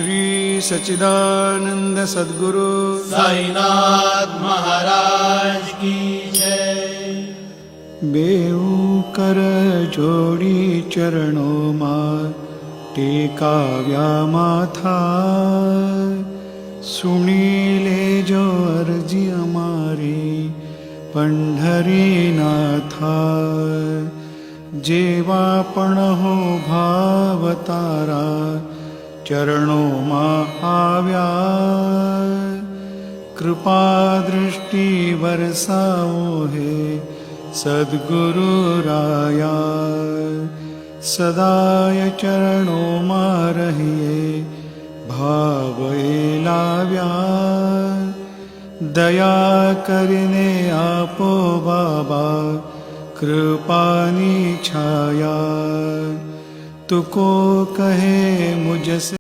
श्री सच्चिदानंद सद्गुरु साईनाथ महाराज की जय। बेऊ कर जोड़ी चरणों मां टेकाव्या माथा, सुनी ले जो अर्जी हमारी पंढरीनाथा। जेवा पण हो भाव तारा चरणों मां आव्या, कृपा दृष्टि बरसाओ है सद्गुरु राया। सदाय चरणों मां रहिए भाव लाव्या, दया करने आपो बाबा कृपानी छाया। तुको कहे मुझसे